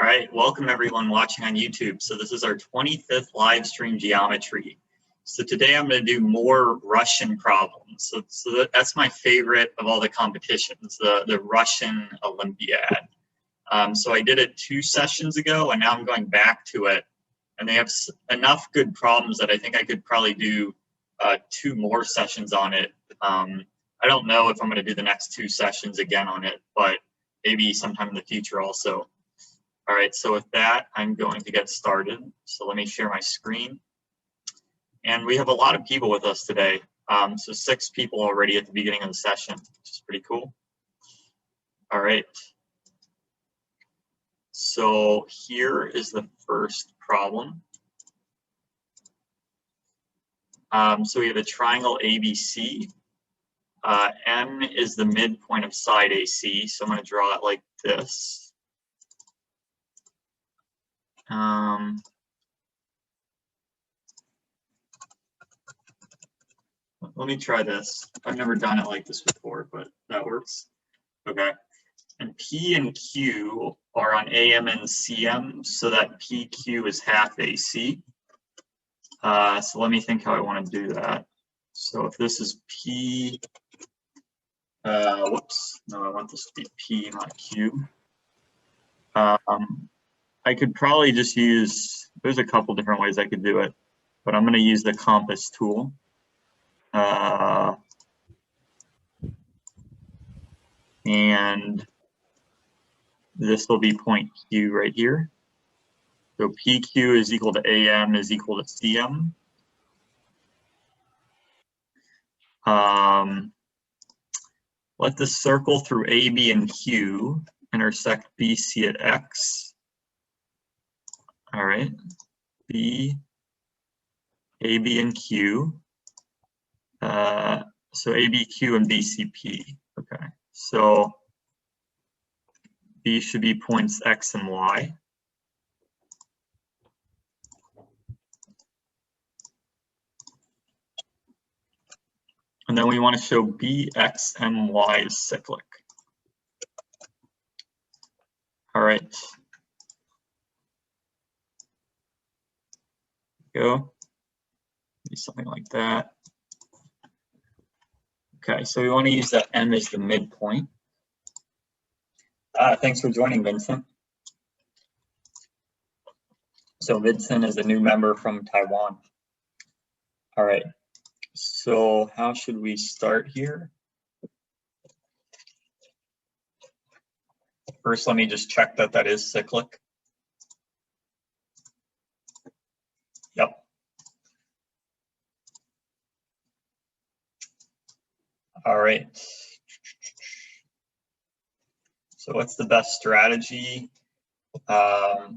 right, welcome everyone watching on YouTube. So this is our 25th live stream geometry. So today I'm going to do more Russian problems. So that's my favorite of all the competitions, the Russian Olympiad. So I did it 2 sessions ago, and now I'm going back to it. And they have enough good problems that I think I could probably do 2 more sessions on it. I don't know if I'm going to do the next 2 sessions again on it, but maybe sometime in the future also. All right, so with that, I'm going to get started. So let me share my screen. And we have a lot of people with us today. So 6 people already at the beginning of the session, which is pretty cool. All right. So here is the first problem. So we have a triangle ABC. M is the midpoint of side AC. So I'm going to draw it like this. Let me try this. I've never done it like this before, but that works. Okay. And P and Q are on AM and CM, so that PQ is half AC. So let me think how I want to do that. So if this is P, whoops, no, I want this to be P, not Q. I could probably just use, there's a couple different ways I could do it, but I'm going to use the compass tool. And this will be point Q right here. So PQ is equal to AM is equal to CM. Let the circle through AB and Q intersect BC at X. All right, B, AB and Q. So ABQ and BCP. Okay, so B should be points X and Y. And then we want to show BX and Y is cyclic. All right. Go. Maybe something like that. Okay, so we want to use that M as the midpoint. Thanks for joining, Vincent. So Vincent is a new member from Taiwan. All right, so how should we start here? First, let me just check that that is cyclic. Yep. All right. So what's the best strategy? How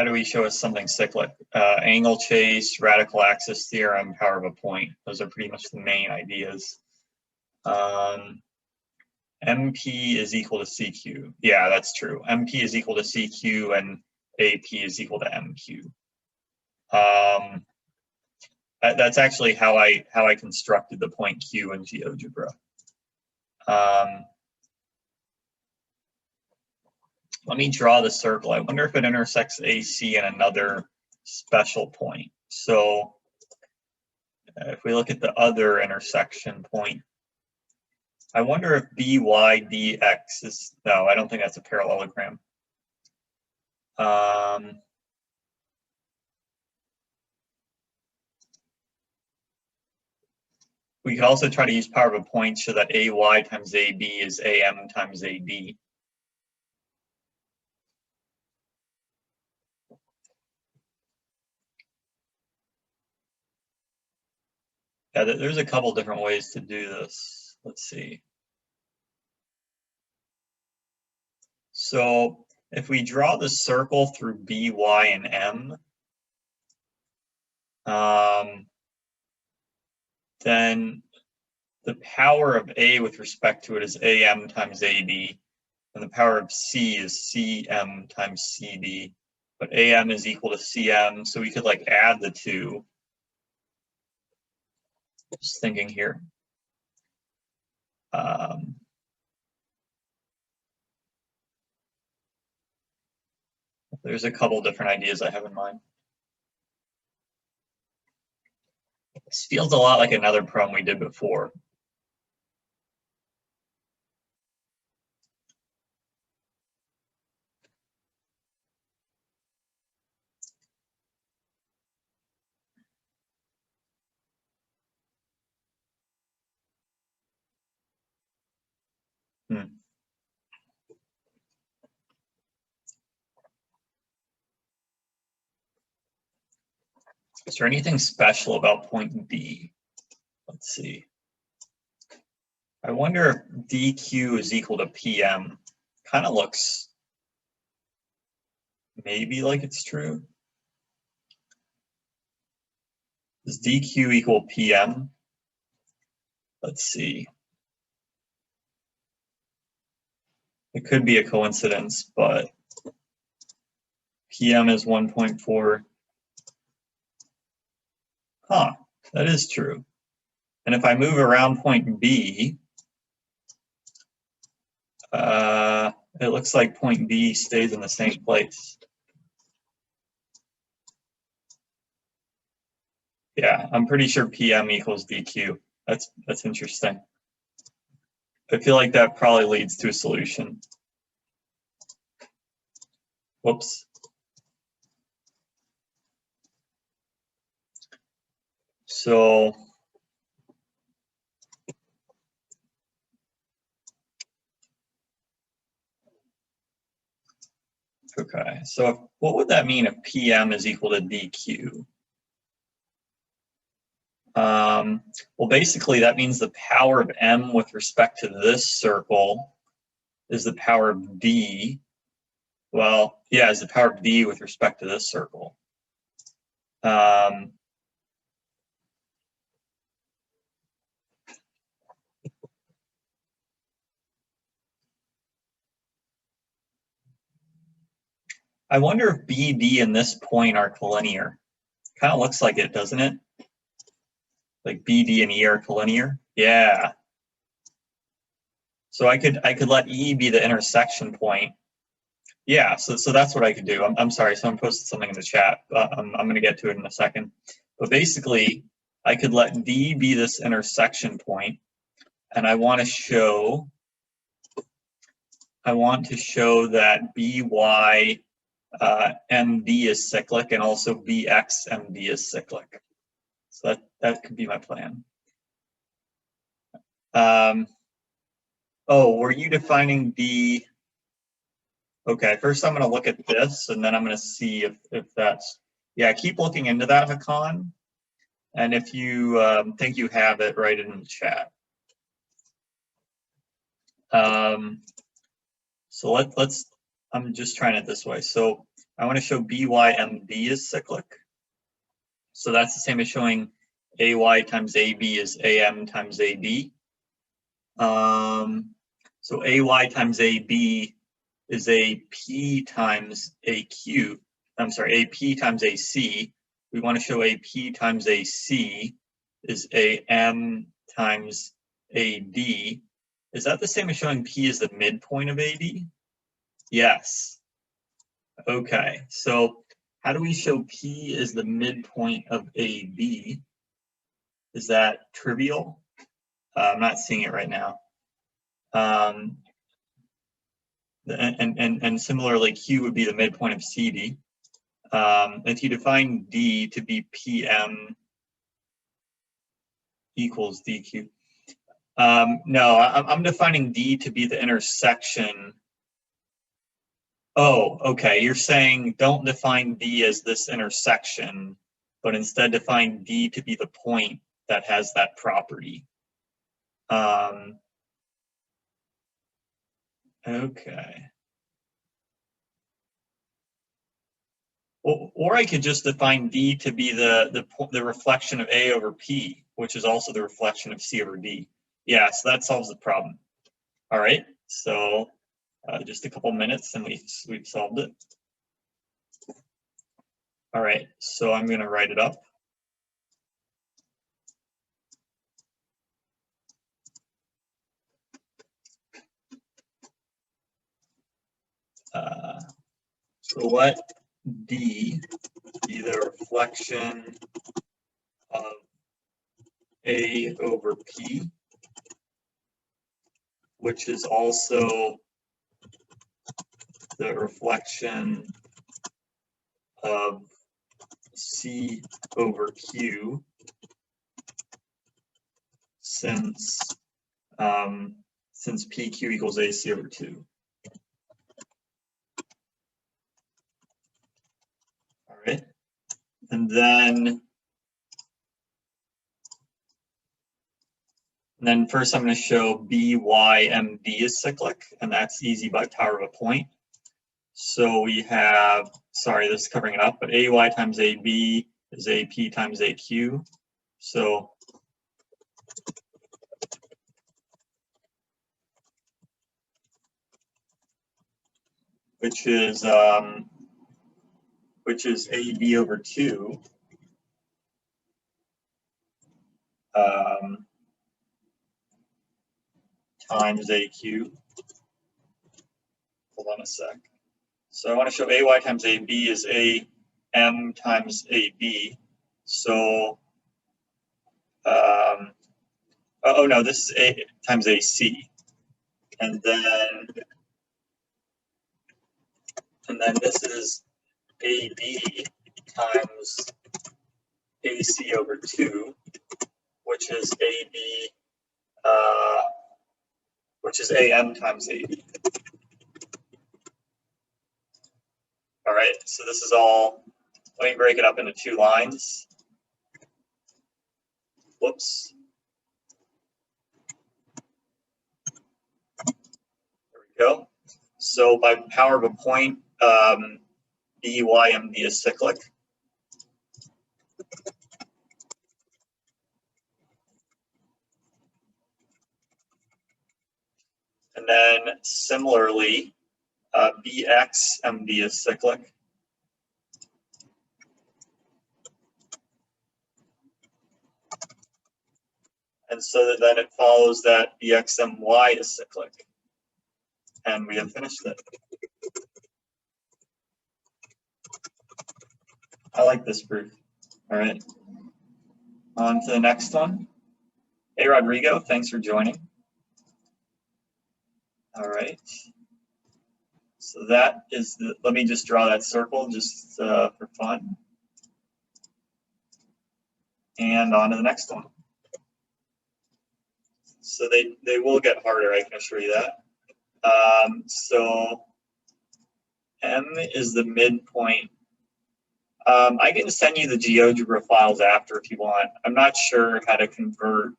do we show us something cyclic? Angle chase, radical axis theorem, power of a point. Those are pretty much the main ideas. MP is equal to CQ. Yeah, that's true. MP is equal to CQ and AP is equal to MQ. That's actually how I constructed the point Q in GeoGebra. Let me draw the circle. I wonder if it intersects AC and another special point. So if we look at the other intersection point, I wonder if BYDX is, no, I don't think that's a parallelogram. We could also try to use power of a point so that AY times AB is AM times AD. Yeah, there's a couple different ways to do this. Let's see. So if we draw the circle through B, Y, and M, then the power of A with respect to it is AM times AD, and the power of C is CM times CD, but AM is equal to CM, so we could like add the two. Just thinking here. There's a couple different ideas I have in mind. This feels a lot like another problem we did before. Is there anything special about point B? Let's see. I wonder if dq is equal to pm. Kind of looks maybe like it's true. Does dq equal pm? Let's see. It could be a coincidence, but pm is 1.4. Huh, that is true. And if I move around point B, it looks like point B stays in the same place. Yeah, I'm pretty sure PM equals DQ. That's interesting. I feel like that probably leads to a solution. Whoops. So okay, so what would that mean if PM is equal to DQ? Well, basically that means the power of M with respect to this circle is the power of D. Well, yeah, is the power of D with respect to this circle. I wonder if BD and this point are collinear. Kind of looks like it, doesn't it? Like BD and E are collinear. Yeah. So I could let E be the intersection point. Yeah. So that's what I could do. I'm sorry. Someone posted something in the chat. I'm going to get to it in a second. But basically, I could let D be this intersection point, and I want to show that BY MD is cyclic, and also BX MD is cyclic. So that could be my plan. Oh, were you defining D? Okay, first I'm going to look at this, and then I'm going to see if that's, yeah, keep looking into that, Hakan. And if you think you have it, write it in the chat. So let's, I'm just trying it this way. So I want to show BYMD is cyclic. So that's the same as showing AY times AB is AM times AB. So AY times AB is AP times AQ. I'm sorry, AP times AC. We want to show AP times AC is AM times AD. Is that the same as showing P is the midpoint of AD? Yes. Okay, so how do we show P is the midpoint of AB? Is that trivial? I'm not seeing it right now. And similarly, Q would be the midpoint of CD. If you define D to be PM equals DQ. No, I'm defining D to be the intersection. Oh, okay. You're saying don't define D as this intersection, but instead define D to be the point that has that property. Okay. Or I could just define D to be the reflection of A over P, which is also the reflection of C over D. Yeah, so that solves the problem. All right, so just a couple minutes and we've solved it. All right, so I'm going to write it up. So let D be the reflection of A over P, which is also the reflection of C over Q, since PQ equals AC over 2. All right, and then first I'm going to show BYMB is cyclic, and that's easy by power of a point. So we have, sorry, this is covering it up, but AY times AB is AP times AQ. So which is AB over 2 times AQ. Hold on a sec. So I want to show AY times AB is AM times AB. So, oh no, this is A times AC. And then this is AB times AC over 2, which is AB, which is AM times AB. All right, so this is all, let me break it up into 2 lines. Whoops. There we go. So by power of a point, BYMB is cyclic. And then similarly, BXMB is cyclic. And so then it follows that BXMY is cyclic. And we have finished it. I like this proof. All right. On to the next one. Hey, Rodrigo, thanks for joining. All right. So that is the, let me just draw that circle just for fun. And on to the next one. So they will get harder, I can assure you that. So M is the midpoint. I can send you the GeoGebra files after if you want. I'm not sure how to convert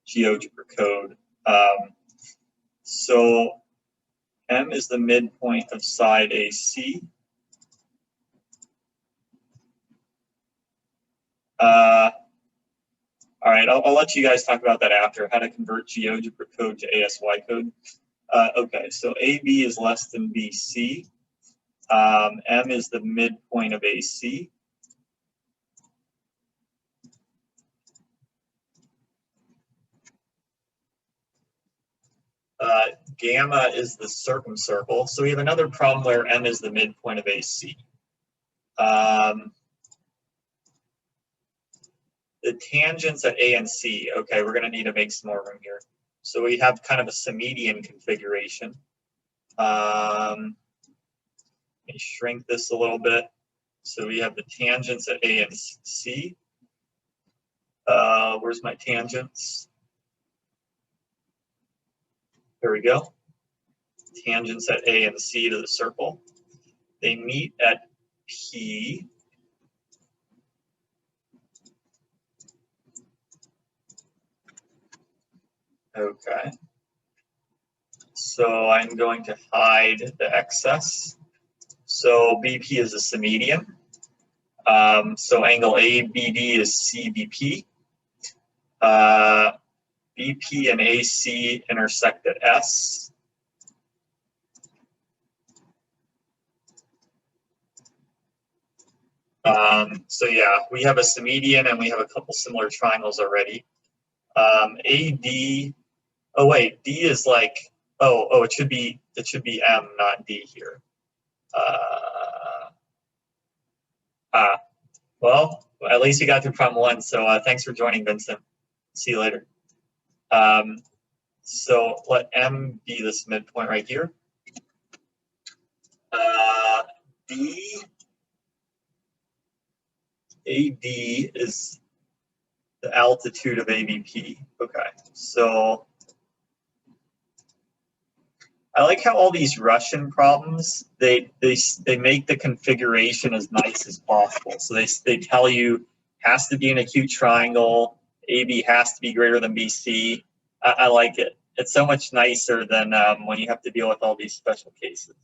GeoGebra code. So M is the midpoint of side AC. All right, I'll let you guys talk about that after, how to convert GeoGebra code to ASY code. Okay, so AB is less than BC. M is the midpoint of AC. Gamma is the circumcircle. So we have another problem where M is the midpoint of AC. The tangents at A and C, okay, we're going to need to make some more room here. So we have kind of a Samedian configuration. Let me shrink this a little bit. So we have the tangents at A and C. Where's my tangents? There we go. Tangents at A and C to the circle. They meet at P. Okay. So I'm going to hide the excess. So BP is a Samedian. So angle ABD is CBP. BP and AC intersect at S. So yeah, we have a Samedian and we have a couple similar triangles already. AD, oh wait, D is like, it should be M, not D here. Well, at least you got through problem 1, so thanks for joining, Vincent. See you later. So let M be this midpoint right here. AD is the altitude of ABP. Okay, so I like how all these Russian problems, they make the configuration as nice as possible. So they tell you has to be an acute triangle, AB has to be greater than BC. I like it. It's so much nicer than when you have to deal with all these special cases.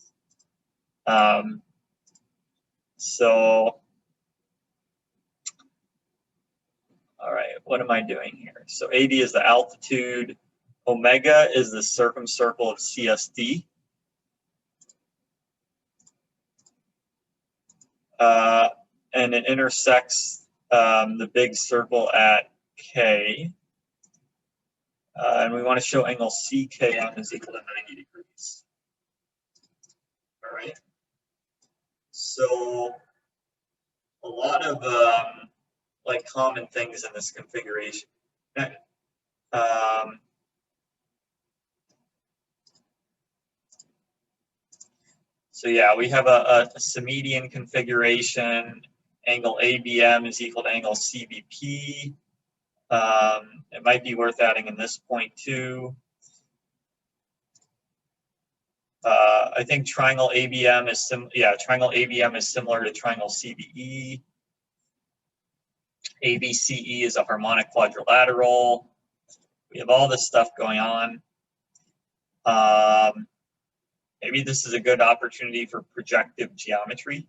So, all right, what am I doing here? So AD is the altitude, omega is the circumcircle of CSD. And it intersects the big circle at K. And we want to show angle CKM is equal to 90 degrees. All right. So a lot of like common things in this configuration. So yeah, we have a Samedian configuration. Angle ABM is equal to angle CBP. It might be worth adding in this point too. I think triangle ABM is triangle ABM is similar to triangle CBE. ABCE is a harmonic quadrilateral. We have all this stuff going on. Maybe this is a good opportunity for projective geometry.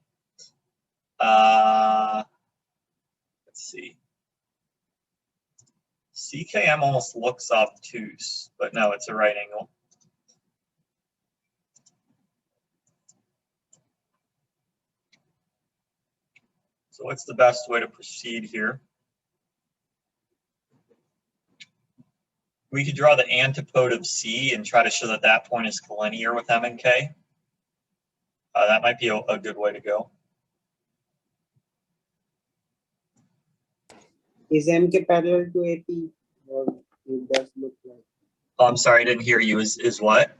Let's see. CKM almost looks obtuse, but no, it's a right angle. So what's the best way to proceed here? We could draw the antipode of C and try to show that that point is collinear with M and K. That might be a good way to go. Is MK parallel to AP? Or it does look like? Oh, I'm sorry, I didn't hear you. Is what?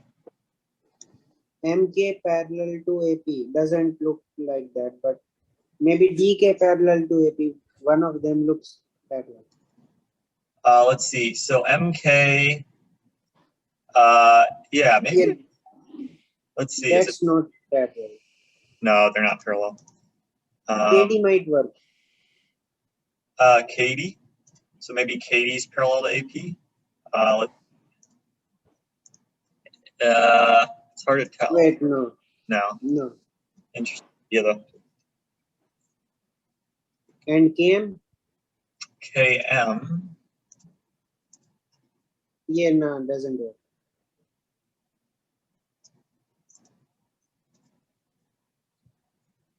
MK parallel to AP doesn't look like that, but maybe DK parallel to AP. One of them looks parallel. Let's see. So MK, yeah, maybe. Yeah, let's see. that's not parallel. No, they're not parallel. KD might work. Katie. So maybe Katie's parallel to AP. It's hard to tell. Wait, no. No. No. Interesting. Yeah, though. And KM? KM. Yeah, no, doesn't work.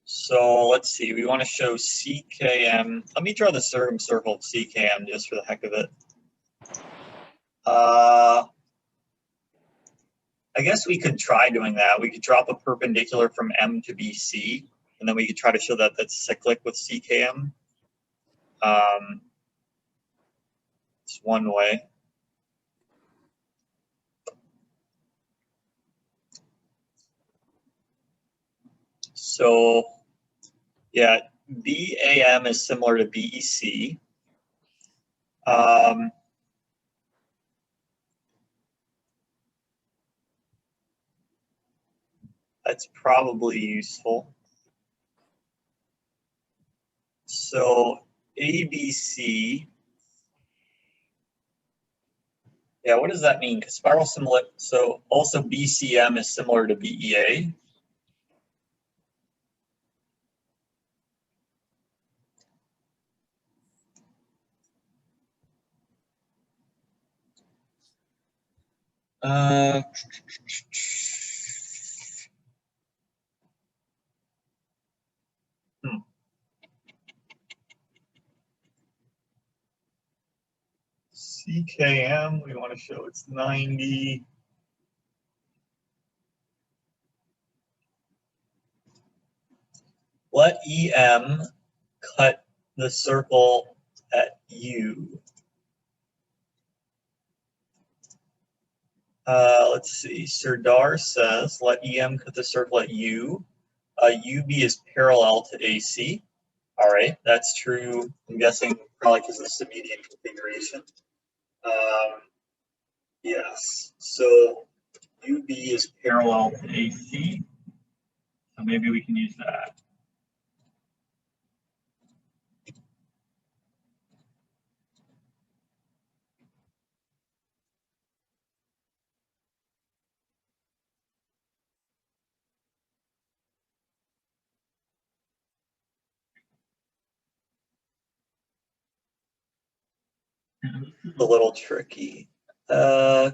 So let's see. We want to show CKM. Let me draw the circumcircle of CKM just for the heck of it. I guess we could try doing that. We could drop a perpendicular from M to BC, and then we could try to show that that's cyclic with CKM. It's one way. So, yeah, BAM is similar to BEC. That's probably useful. So ABC, yeah, what does that mean? Because spiral similar, so also BCM is similar to BEA. CKM, we want to show it's 90. Let EM cut the circle at U. Let's see, Serdar says, let EM cut the circle at U. UB is parallel to AC. All right, that's true. I'm guessing probably because it's the median configuration. Yes, so UB is parallel to AC. So maybe we can use that. This is a little tricky. Is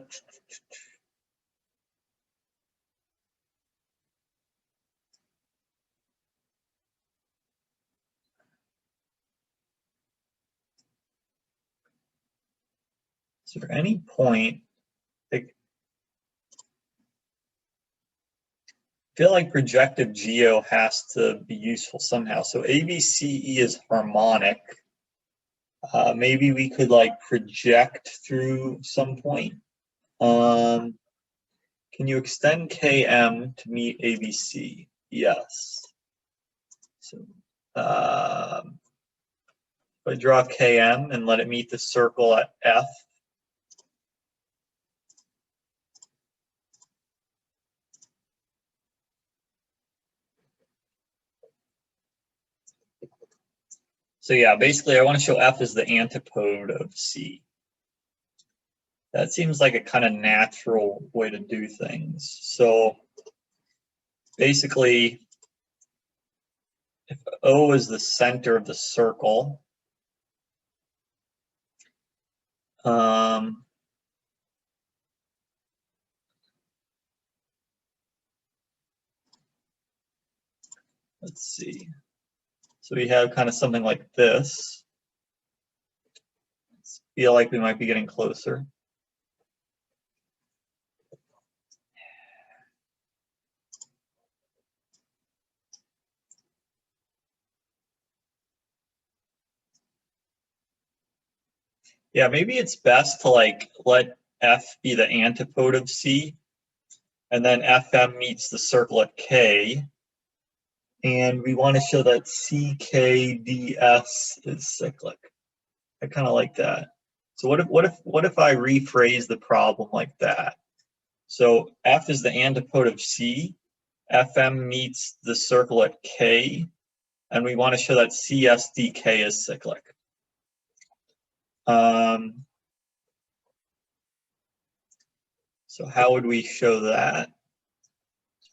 there any point? I feel like projective GEO has to be useful somehow. So ABCE is harmonic. Maybe we could like project through some point. Can you extend KM to meet ABC? Yes. So if I draw KM and let it meet the circle at F. So yeah, basically I want to show F is the antipode of C. That seems like a kind of natural way to do things. So basically, if O is the center of the circle, let's see. So we have kind of something like this. I feel like we might be getting closer. Yeah, maybe it's best to like let F be the antipode of C, and then FM meets the circle at K, and we want to show that CKDS is cyclic. I kind of like that. So what if I rephrase the problem like that? So F is the antipode of C, FM meets the circle at K, and we want to show that CSDK is cyclic. So how would we show that?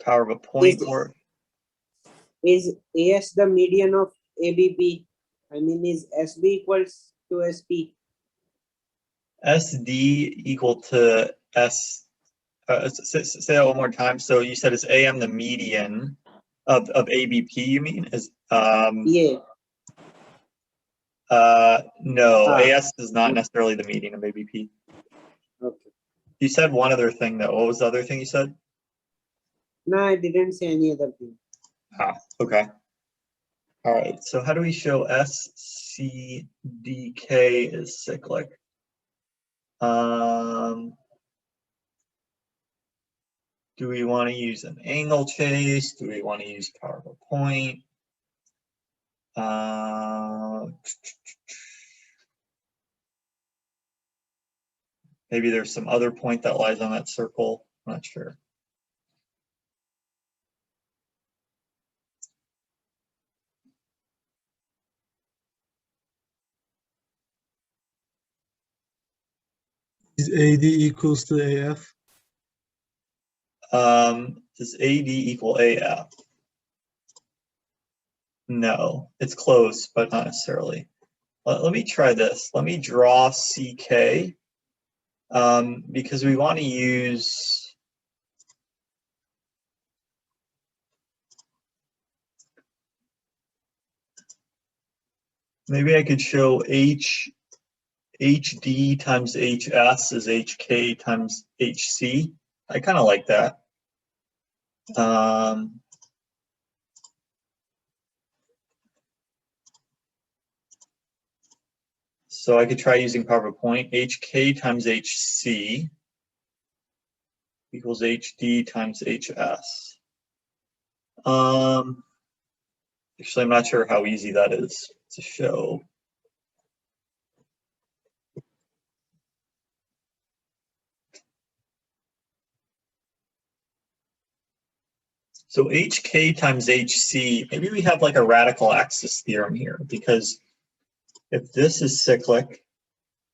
Power of a point or is AS the median of ABP? I mean, is SB equals to SP? SD equal to S. Say that one more time. So you said is AM the median of ABP? You mean is Yeah. No, AS is not necessarily the median of ABP. Okay. You said one other thing though. What was the other thing you said? No, I didn't say any other thing. Okay. All right. So how do we show SCDK is cyclic? Do we want to use an angle chase? Do we want to use power of a point? Maybe there's some other point that lies on that circle. I'm not sure. Is AD equals to AF? Does AD equal AF? No, it's close, but not necessarily. Let me try this. Let me draw CK because we want to use maybe I could show HD times HS is HK times HC. I kind of like that. So I could try using power of a point. HK times HC equals HD times HS. Actually, I'm not sure how easy that is to show. So HK times HC, maybe we have like a radical axis theorem here, because if this is cyclic,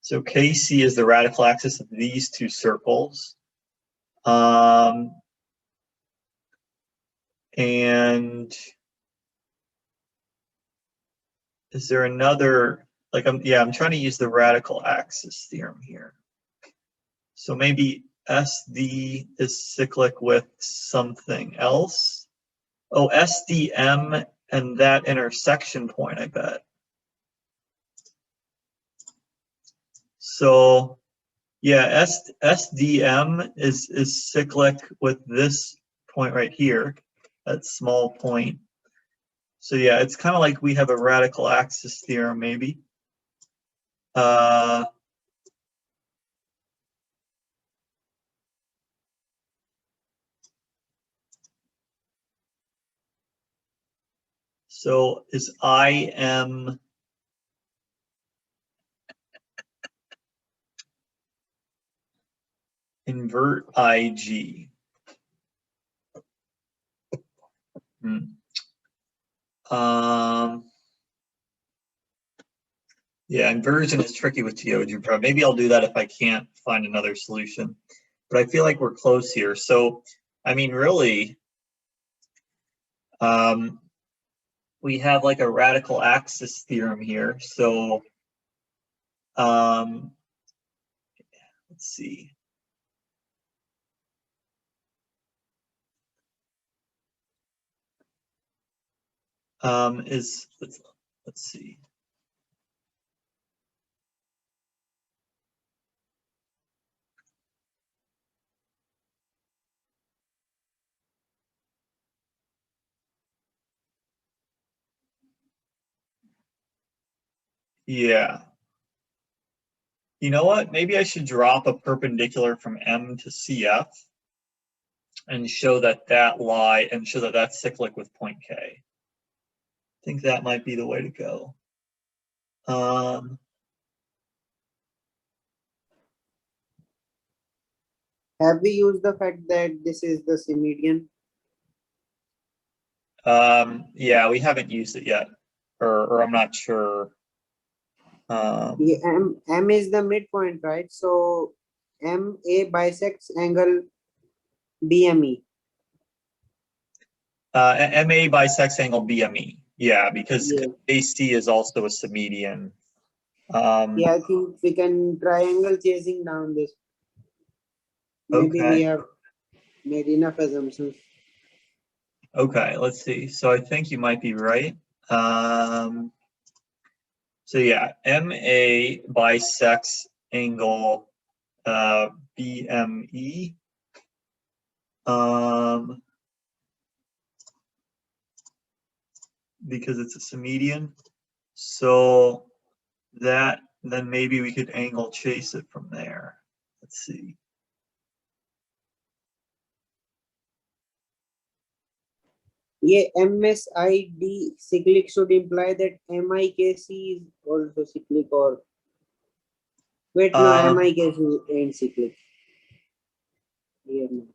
so KC is the radical axis of these two circles. And is there another, like, I'm trying to use the radical axis theorem here. So maybe SD is cyclic with something else. Oh, SDM and that intersection point, I bet. So yeah, SDM is cyclic with this point right here, that small point. So yeah, it's kind of like we have a radical axis theorem, maybe. So is IM invert IG? Yeah, inversion is tricky with GeoGebra. Maybe I'll do that if I can't find another solution. But I feel like we're close here. So, I mean, really, we have like a radical axis theorem here. So, let's see. Let's see. Yeah. You know what? Maybe I should drop a perpendicular from M to CF and show that that's cyclic with point K. I think that might be the way to go. Have we used the fact that this is the median? Yeah, we haven't used it yet, or I'm not sure. Yeah, M is the midpoint, right? So MA bisects angle BME. MA bisects angle BME. Yeah, because Yeah. AC is also a submedian. Yeah, I think we can triangle chasing down this. Maybe Okay. we have made enough assumptions. Okay, let's see. So I think you might be right. So yeah, MA bisects angle BME. Because it's a submedian. So that, then maybe we could angle chase it from there. Let's see. Yeah, MSID cyclic should imply that MIKC is also cyclic, or wait, no, MIKC ain't cyclic. Yeah, no.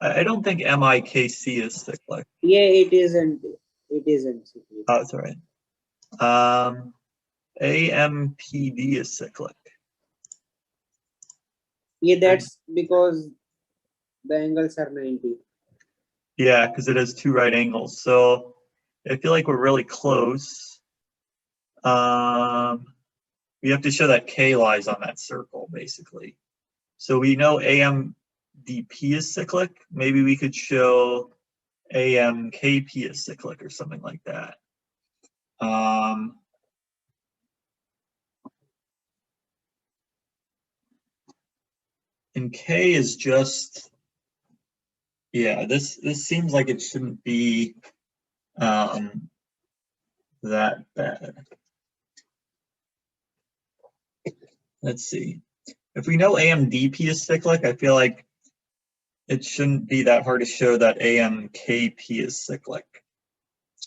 I don't think MIKC is cyclic. Yeah, it isn't. It isn't cyclic. Oh, that's all right. AMPD is cyclic. Yeah, that's because the angles are 90. Yeah, because it has two right angles. So I feel like we're really close. We have to show that K lies on that circle, basically. So we know AMDP is cyclic. Maybe we could show AMKP is cyclic or something like that. And K is just, yeah, this seems like it shouldn't be that bad. let's see. If we know AMDP is cyclic, I feel like it shouldn't be that hard to show that AMKP is cyclic.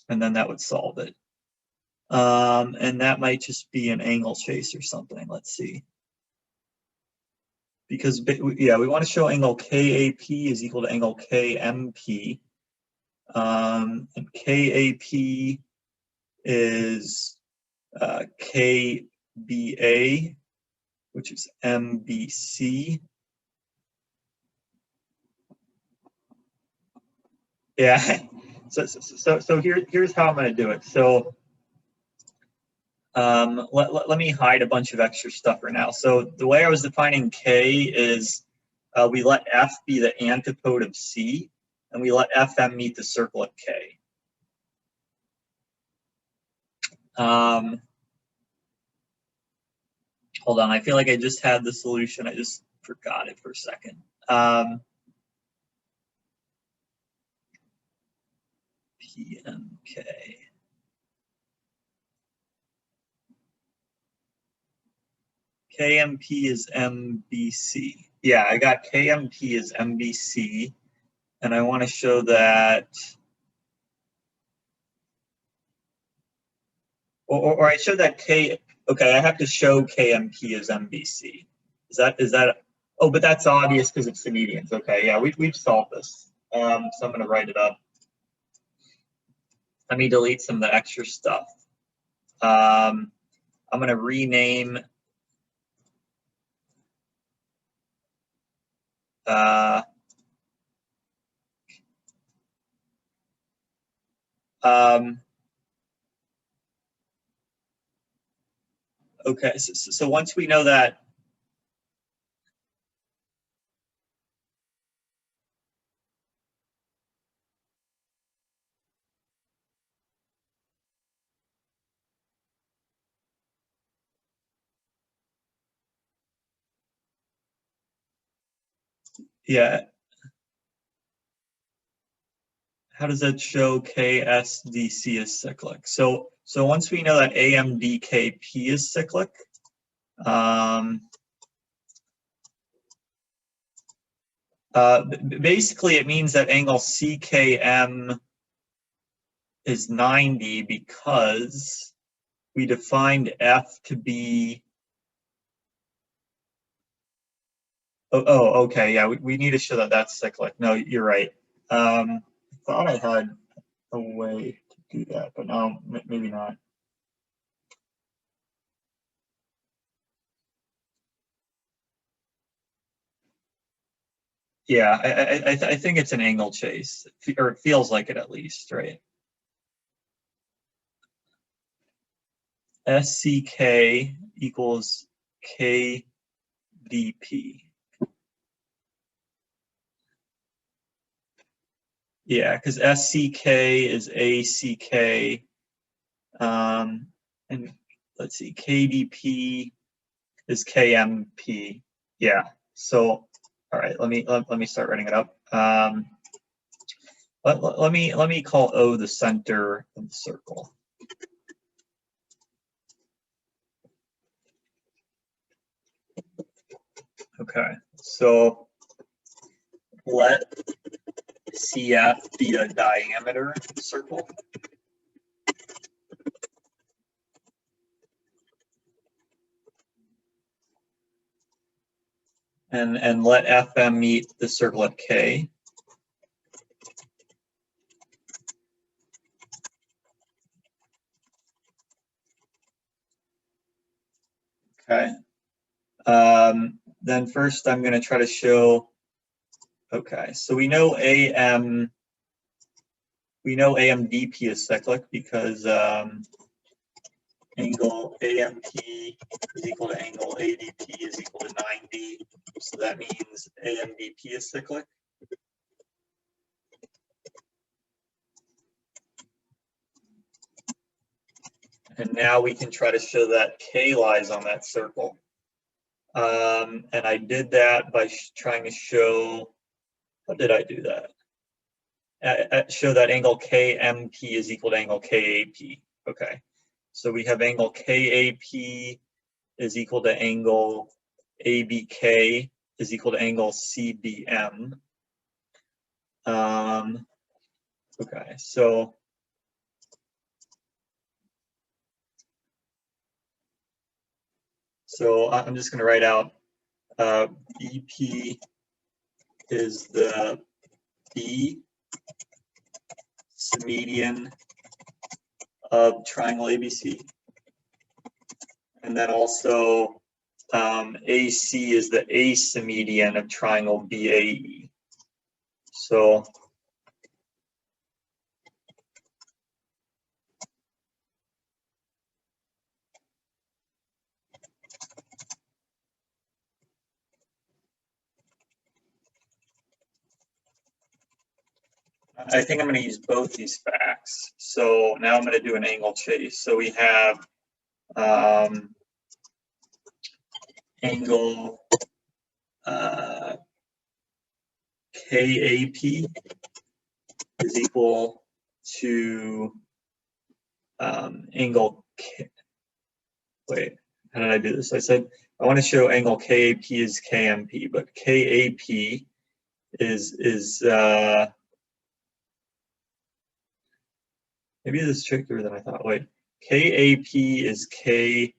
And then that would solve it. And that might just be an angle chase or something. Let's see. Because, yeah, we want to show angle KAP is equal to angle KMP. And KAP is KBA, which is MBC. Yeah, so here's how I'm going to do it. So let me hide a bunch of extra stuff for now. So the way I was defining K is we let F be the antipode of C, and we let FM meet the circle at K. Hold on, I feel like I just had the solution. I just forgot it for a second. PMK. KMP is MBC. Yeah, I got KMP as MBC, and I want to show that, or I showed that K. Okay, I have to show KMP as MBC. Is that? Oh, but that's obvious because it's the medians. Okay, yeah, we've solved this. So I'm going to write it up. Let me delete some of the extra stuff. I'm going to rename okay, so once we know that, yeah, how does that show KSDC is cyclic? So once we know that AMDKP is cyclic, basically it means that angle CKM is 90 because we defined F to be, okay, yeah, we need to show that that's cyclic. No, you're right. I thought I had a way to do that, but no, maybe not. Yeah, I think it's an angle chase, or it feels like it at least, right? SCK equals KDP. Yeah, because SCK is ACK, and let's see, KDP is KMP. Yeah. So, all right, let me start writing it up. Let me call O the center of the circle. Okay. So let CF be a diameter of the circle. And let FM meet the circle at K. Okay. Then first I'm going to try to show, okay, so we know AMDP is cyclic because angle AMP is equal to angle ADP is equal to 90. So that means AMDP is cyclic. And now we can try to show that K lies on that circle. And I did that by trying to show, how did I do that? Show that angle KMP is equal to angle KAP. Okay. So we have angle KAP is equal to angle ABK is equal to angle CBM. Okay, so I'm just going to write out BP is the B median of triangle ABC, and then also AC is the asymedian of triangle BAE. So I think I'm going to use both these facts. So now I'm going to do an angle chase. So we have angle KAP is equal to angle K. Wait, how did I do this? I said I want to show angle KAP is KMP, but KAP is maybe this is trickier than I thought. Wait, KAP is KFA.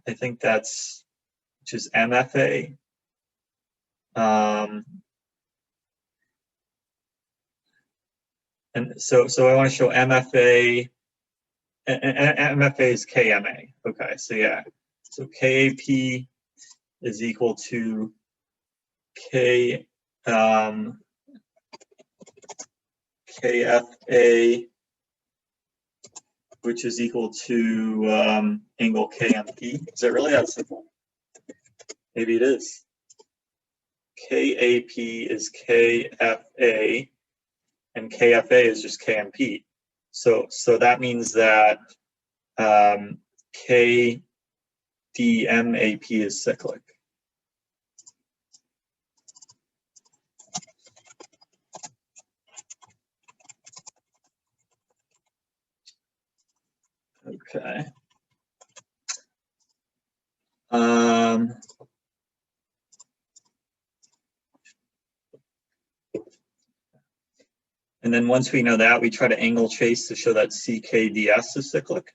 I think that's, which is MFA. And so I want to show MFA, and MFA is KMA. Okay, so yeah. So KAP is equal to KFA, which is equal to angle KMP. Is it really that simple? Maybe it is. KAP is KFA, and KFA is just KMP. So that means that KDMAP is cyclic. Okay. And then once we know that, we try to angle chase to show that CKDS is cyclic.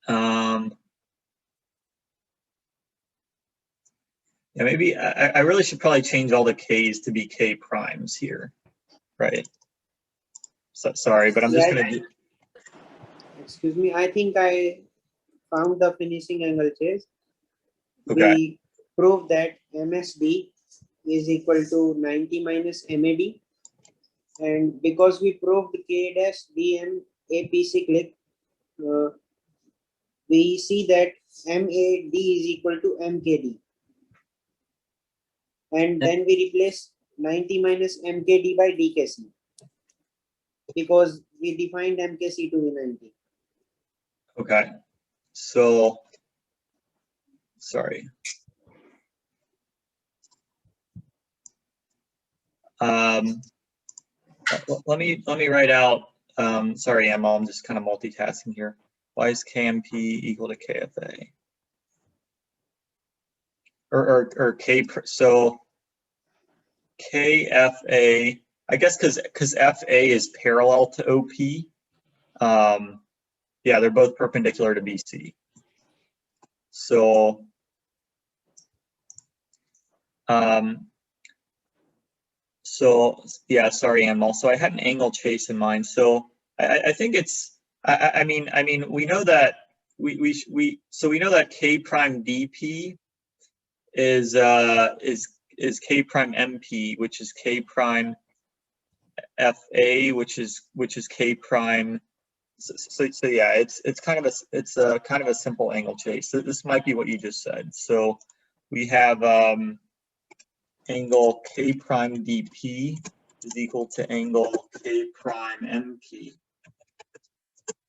Yeah, maybe I really should probably change all the K's to be K primes here, right? So, sorry, but I'm just going to do. Excuse me, I think I found the finishing angle chase. Okay. We proved that MSD is equal to 90 minus MAD. And because we proved K dash DM AP cyclic, we see that MAD is equal to MKD. And then we replace 90 minus MKD by DKC, because we defined MKC to be 90. Okay. So, sorry. Let me write out. Sorry, Emma, I'm just kind of multitasking here. Why is KMP equal to KFA? Or K, so KFA, I guess because FA is parallel to OP. Yeah, they're both perpendicular to BC. So yeah, sorry, Emma. So I had an angle chase in mind. So I think it's, I mean, we know that we know that K prime DP is K prime MP, which is K prime FA, which is K prime. So yeah, it's kind of a simple angle chase. So this might be what you just said. So we have angle K prime DP is equal to angle K prime MP,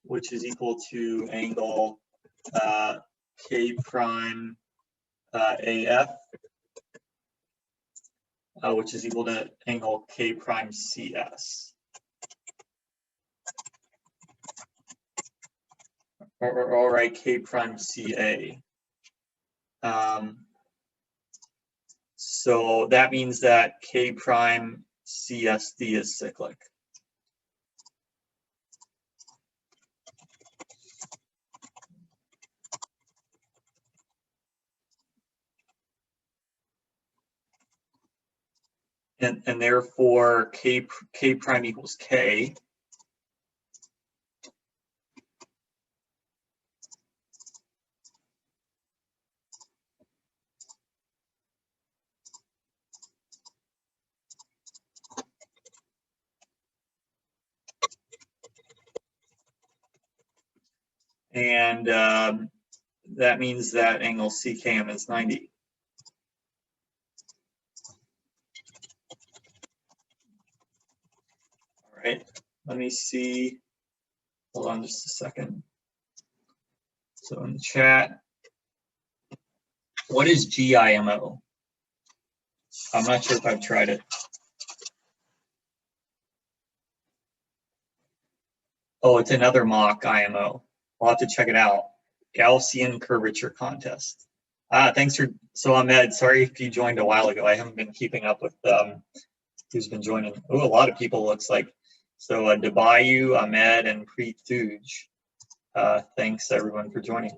which is equal to angle K prime AF, which is equal to angle K prime CS. Or write K prime CA. So that means that K prime CSD is cyclic. And therefore K prime equals K. And that means that angle CKM is 90. All right, let me see. Hold on just a second. So in the chat, what is GIMO? I'm not sure if I've tried it. Oh, it's another mock IMO. I'll have to check it out. Gaussian curvature contest. Thanks for, so Ahmed, sorry if you joined a while ago. I haven't been keeping up with who's been joining. Oh, a lot of people looks like. So Debayu, Ahmed, and Preet Thuj. Thanks everyone for joining.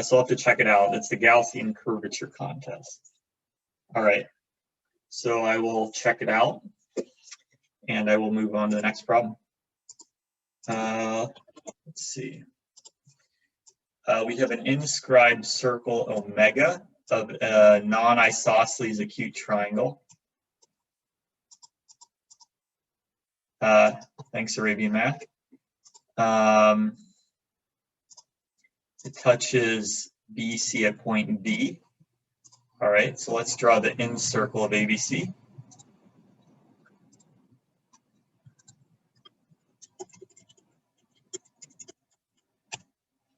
So I'll have to check it out. It's the Gaussian curvature contest. All right, so I will check it out and I will move on to the next problem. Let's see. We have an inscribed circle omega of a non-isosceles acute triangle. Thanks, Arabian Math. It touches BC at point D. All right, so let's draw the in circle of ABC.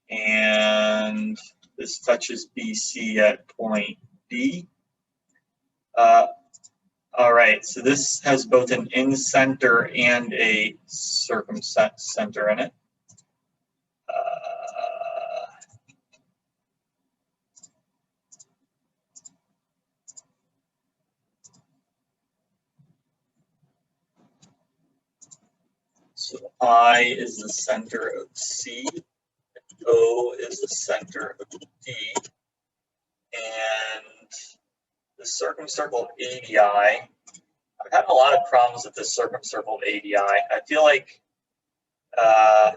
And this touches BC at point D. All right, so this has both an in-center and a circumcenter in it. So I is the center of C, O is the center of D, and the circumcircle of ADI. I've had a lot of problems with the circumcircle of ADI. I feel like I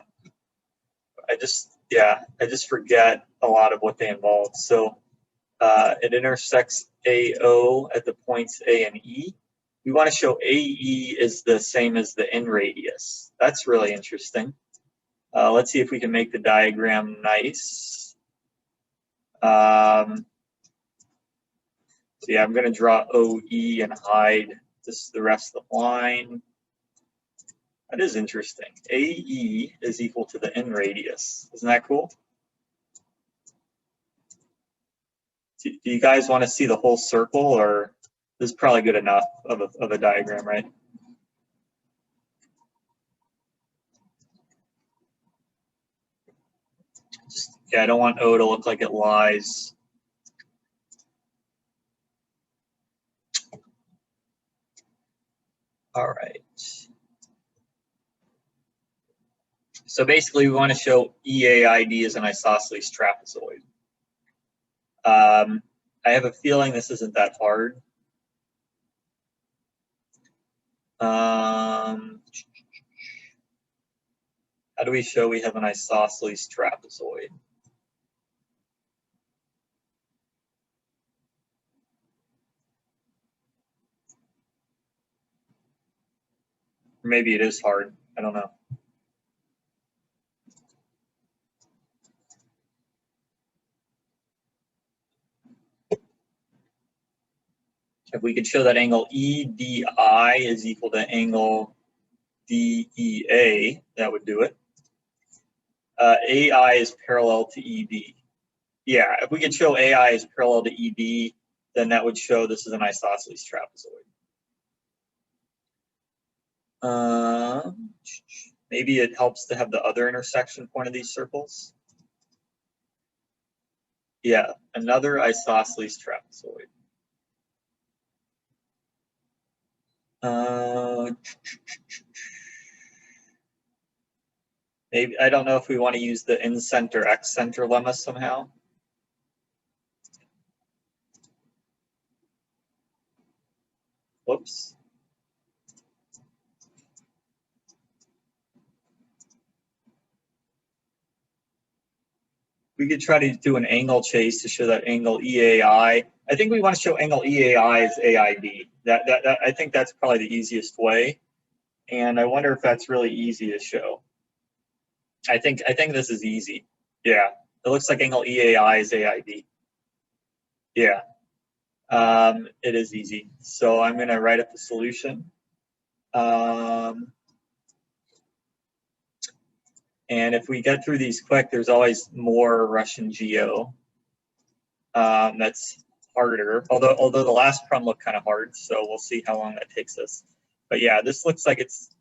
just forget a lot of what they involve. So it intersects AO at the points A and E. We want to show AE is the same as the in radius. That's really interesting. Let's see if we can make the diagram nice. So yeah, I'm going to draw OE and hide the rest of the line. That is interesting. AE is equal to the in radius. Isn't that cool? Do you guys want to see the whole circle, or this is probably good enough of a diagram, right? Yeah, I don't want O to look like it lies. All right. So basically, we want to show EAID as an isosceles trapezoid. I have a feeling this isn't that hard. How do we show we have an isosceles trapezoid? Maybe it is hard. I don't know. If we could show that angle EDI is equal to angle DEA, that would do it. AI is parallel to ED. Yeah, if we could show AI is parallel to ED, then that would show this is an isosceles trapezoid. Maybe it helps to have the other intersection point of these circles. Yeah, another isosceles trapezoid. Maybe, I don't know if we want to use the in-center, x-center lemma somehow. Whoops. We could try to do an angle chase to show that angle EAI. I think we want to show angle EAI as AID. That I think that's probably the easiest way. And I wonder if that's really easy to show. I think this is easy. Yeah, it looks like angle EAI is AID. Yeah, it is easy. So I'm going to write up the solution. And if we get through these quick, there's always more Russian GEO. That's harder, although the last problem looked kind of hard, so we'll see how long that takes us. But yeah, this looks like it's,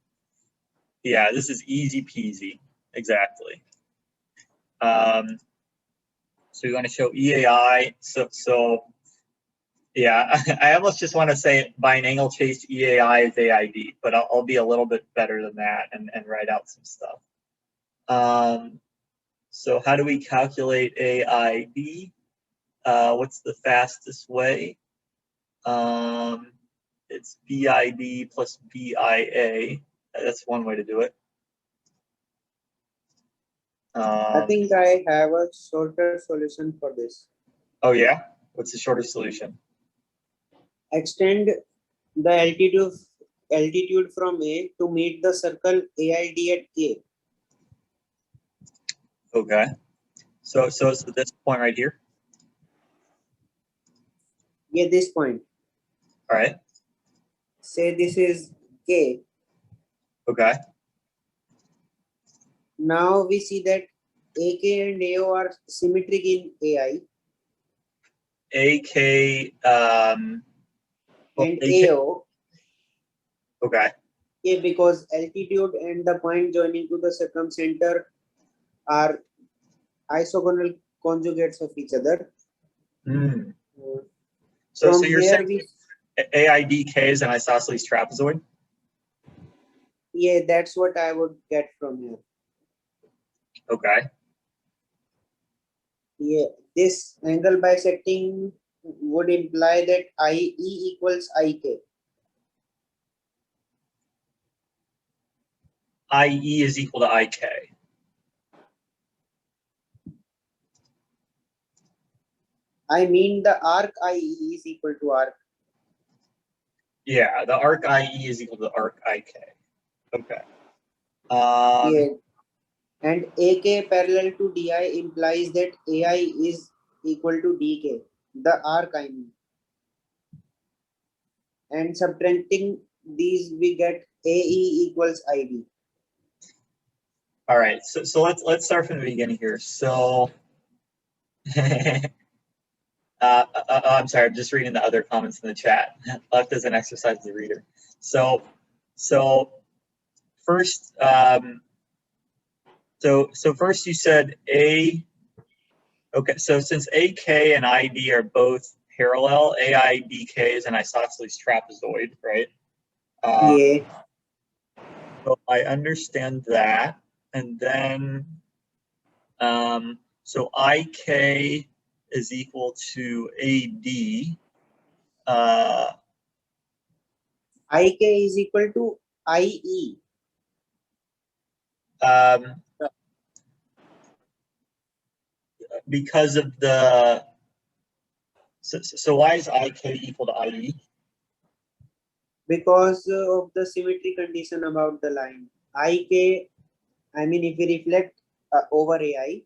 yeah, this is easy peasy, exactly. So we want to show EAI, so yeah, I almost just want to say by an angle chase EAI is AID, but I'll be a little bit better than that and write out some stuff. So how do we calculate AID? What's the fastest way? It's BID plus BIA. That's one way to do it. I think I have a shorter solution for this. Oh yeah? What's the shorter solution? Extend the altitude from A to meet the circle AID at K. Okay. So this point right here? Yeah, this point. All right. Say this is K. Okay. Now we see that AK and AO are symmetric in AI. AK, And AK. AO. Okay. Yeah, because altitude and the point joining to the circumcenter are isogonal conjugates of each other. Mm. So you're saying AIDK is an isosceles trapezoid? Yeah, that's what I would get from here. Okay. Yeah, this angle bisecting would imply that IE equals IK. IE is equal to IK. I mean the arc IE is equal to arc. Yeah, the arc IE is equal to the arc IK. Okay. Yeah. And AK parallel to DI implies that AI is equal to DK, the arc I mean. And subtracting these, we get AE equals ID. All right, so let's start from the beginning here. So, I'm sorry, I'm just reading the other comments in the chat. Left as an exercise as a reader. So first, so first you said A. Okay, so since AK and ID are both parallel, AIDK is an isosceles trapezoid, right? Yeah. So I understand that. And then, so IK is equal to AD. IK is equal to IE. Because of the, so why is IK equal to IE? Because of the symmetry condition about the line. IK, I mean, if we reflect over AI,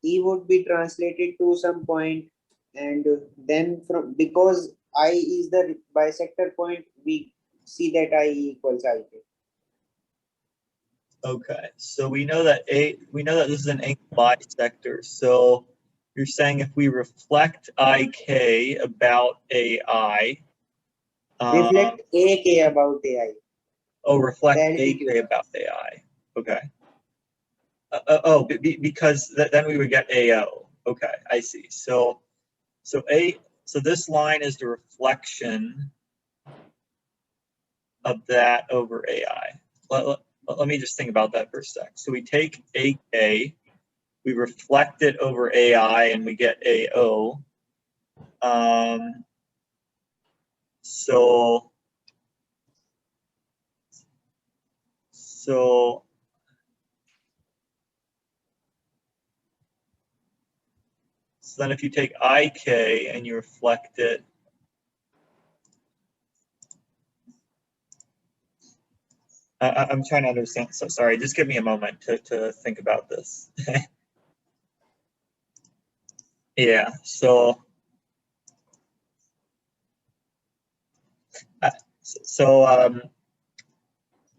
E would be translated to some point, and then from, because I is the bisector point, we see that IE equals IK. Okay, so we know that this is an angle bisector. So you're saying if we reflect IK about AI, Reflect AK about AI. Oh, reflect AK about AI. Okay. Because then we would get AO. Okay, I see. So this line is the reflection of that over AI. Let me just think about that for a sec. So we take AK, we reflect it over AI, and we get AO. So then if you take IK and you reflect it, I'm trying to understand. So sorry, just give me a moment to think about this. Yeah, so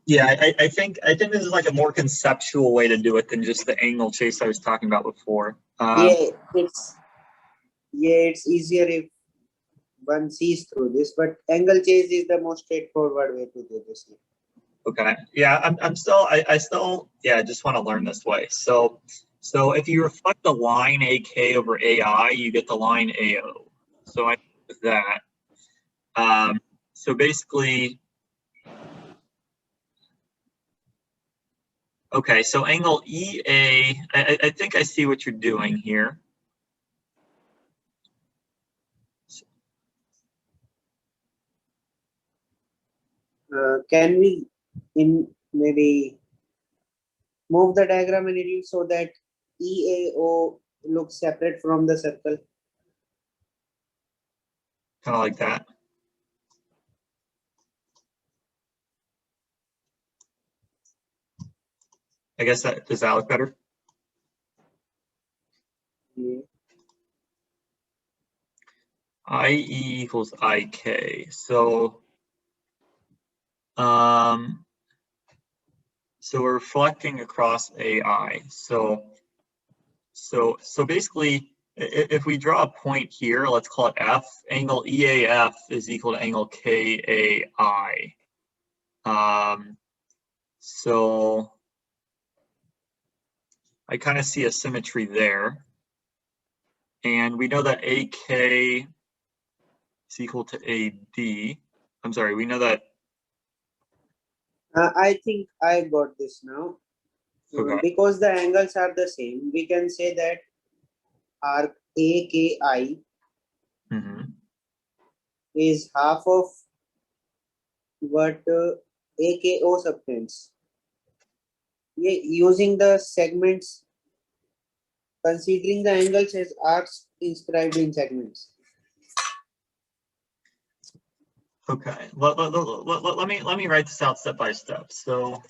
yeah, I think this is like a more conceptual way to do it than just the angle chase I was talking about before. Yeah, it's easier if one sees through this, but angle chase is the most straightforward way to do this. Okay. Yeah, I still just want to learn this way. So if you reflect the line AK over AI, you get the line AO. So I with that. So basically, okay, so angle EA, I think I see what you're doing here. Can we maybe move the diagram a little so that EAO looks separate from the circle? Kind of like that. I guess does that look better? Yeah. IE equals IK. So we're reflecting across AI. So basically, if we draw a point here, let's call it F, angle EAF is equal to angle KAI. So I kind of see a symmetry there. And we know that AK is equal to AD. I'm sorry, we know that. I think I got this now. Okay. Because the angles are the same, we can say that arc AKI is half of what AKO subtends. Yeah, using the segments, considering the angles as arcs inscribed in segments. Okay, let me write this out step by step. So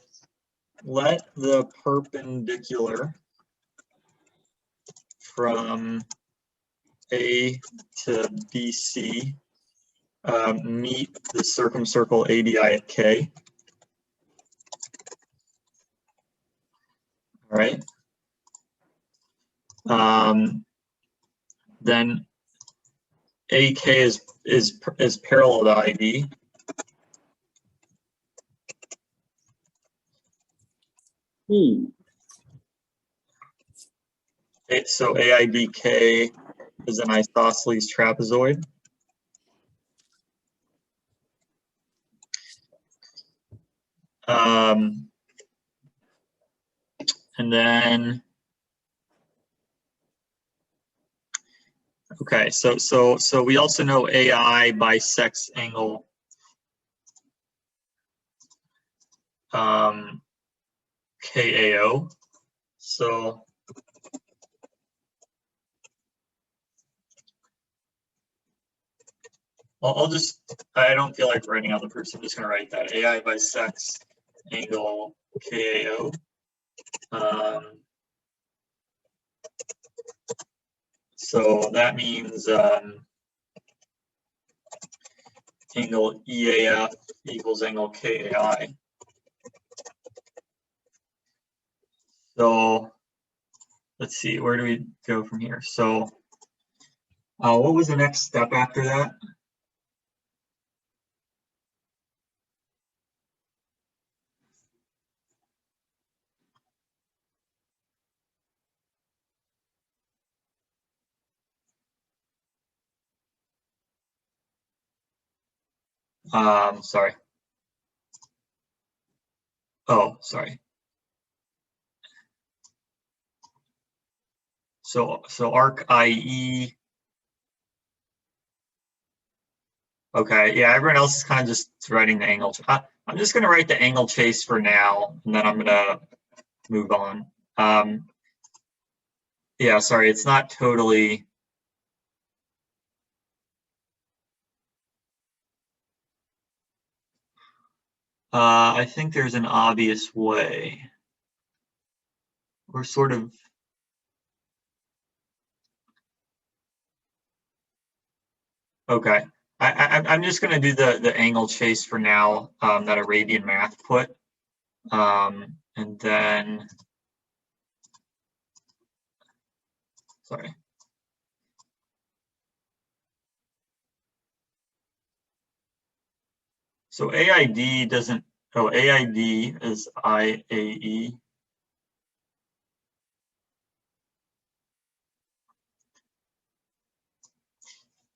let the perpendicular from A to BC meet the circumcircle ADI at K. All right. Then AK is parallel to IB. So AIBK is an isosceles trapezoid. And then, okay, so we also know AI bisects angle KAO. So I don't feel like writing out the proof, so I'm just going to write that. AI bisects angle KAO. So that means angle EAF equals angle KAI. So let's see, where do we go from here? So what was the next step after that? Sorry. Oh, sorry. So arc IE. Okay, yeah, everyone else is kind of just writing the angle. I'm just going to write the angle chase for now, and then I'm going to move on. Yeah, sorry, it's not totally. I think there's an obvious way. We're sort of. Okay, I'm just going to do the angle chase for now that Arabian Math put, and then. Sorry. So AID doesn't. Oh, AID is IAE.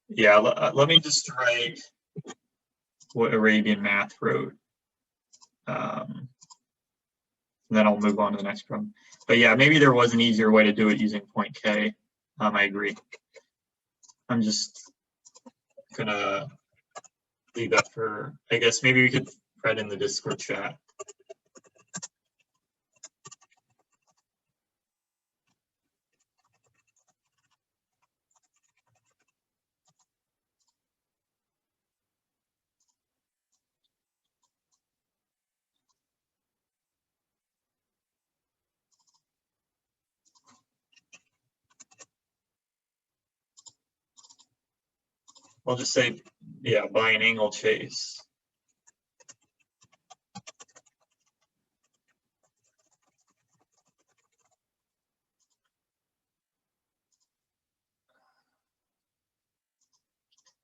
Yeah, let me just write what Arabian Math wrote. Then I'll move on to the next problem. But yeah, maybe there was an easier way to do it using point K. I agree. I'm just gonna leave that for, I guess maybe we could write in the Discord chat. I'll just say, yeah, by an angle chase.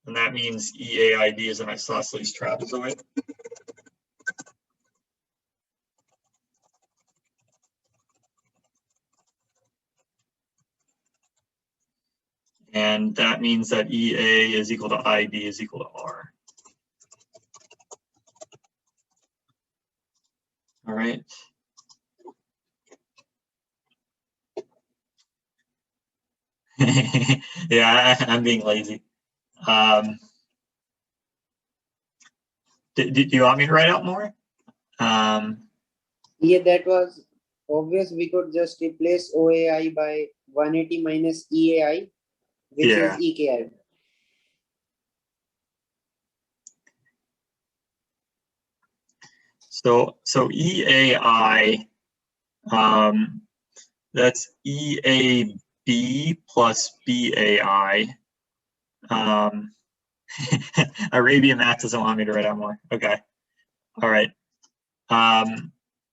And that means EAID is an isosceles trapezoid. And that means that EA is equal to IB is equal to R. All right. Yeah, I'm being lazy. Do you want me to write out more? Yeah, that was obvious. We could just replace OAI by 180 minus EAI, which is EKI. So EAI, that's EAB plus BAI. Arabian Math doesn't want me to write out more. Okay. All right.